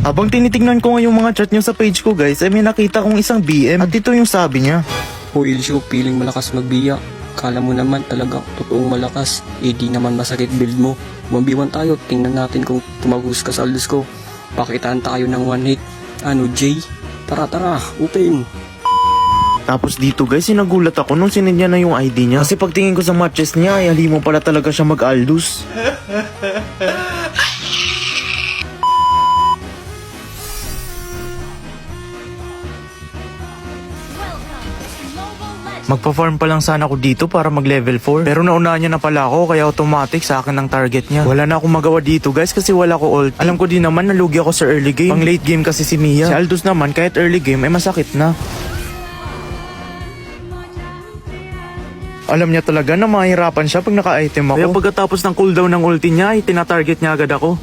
Habang tinitingnan ko nga yung mga chat nyo sa page ko guys, ay may nakita kong isang BM at ito yung sabi niya. Hoy Ilsyo, piling malakas magbiya. Kala mo naman talaga totoong malakas. Di naman masakit build mo. 1v1 tayo, tingnan natin kung tumagos ka sa aldos ko. Pakitaan tayo ng one hit. Ano Jay? Tara, open. Tapos dito guys, sinagulat ako nung sinend niya na yung ID niya. Kasi pagtingin ko sa matches niya, ay halimo pala talaga siya mag-Aldous. Magpa-farm pa lang sana ako dito para mag level 4. Pero naunahan niya na pala ako kaya automatic sa akin ang target niya. Wala na akong magawa dito guys kasi wala ko ulti. Alam ko din naman nalugi ako sa early game. Pang late game kasi si Mia. Si Aldous naman kahit early game ay masakit na. Alam niya talaga na mahirapan siya pag naka-item ako. Kaya pagkatapos ng cooldown ng ulti niya ay tinatarget niya agad ako.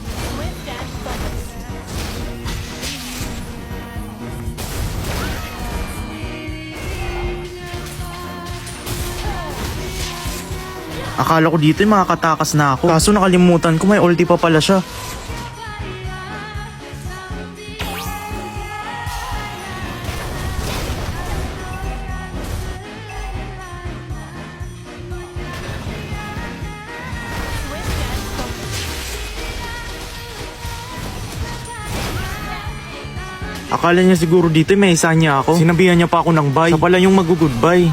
Akala ko dito ay makakatakas na ako. Kaso nakalimutan ko may ulti pa pala siya. Akala niya siguro dito ay may isa niya ako. Sinabihan niya pa ako ng bye. Sa pala yung mag-goodbye.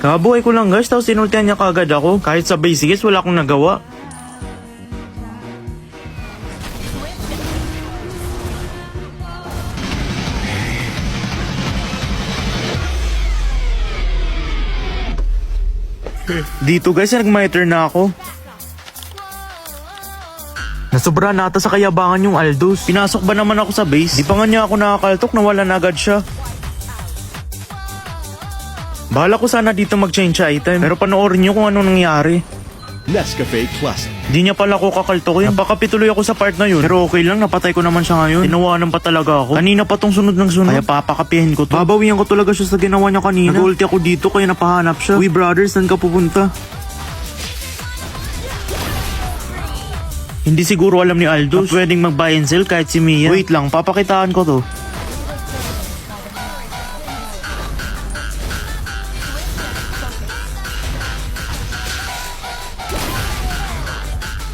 Kabuhay ko lang guys, tapos sinultihan niya kagad ako. Kahit sa basics, wala akong nagawa. Dito guys, nag-miter na ako. Nasobra na ata sa kayabangan yung Aldous. Pinasok ba naman ako sa base? Di pa nga niya ako nakakaltok, nawala na agad siya. Bahala ko sana dito mag-change item. Pero panoorin nyo kung ano nangyari. Nescafe Classic. Di niya pala ako kakaltokin. Napakapituloy ako sa part na yun. Pero okay lang, napatay ko naman siya ngayon. Tinawanan pa talaga ako. Kanina pa tong sunod ng sunod. Kaya papakapihin ko to. Babawian ko talaga siya sa ginawa niya kanina. Nag-ulti ako dito kaya napahanap siya. Uy brothers, saan ka pupunta? Hindi siguro alam ni Aldous na pwedeng mag-buy and sell kahit si Mia. Wait lang, papakitaan ko to.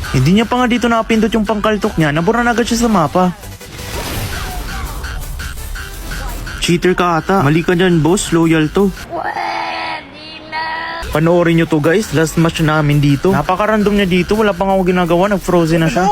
Hindi niya pa nga dito nakapindot yung pangkaltok niya. Nabura na agad siya sa mapa. Cheater ka ata. Mali ka dyan boss, loyal to. Panoorin nyo to guys, last match namin dito. Napaka-random niya dito, wala pang ako ginagawa, nag-frozen na siya.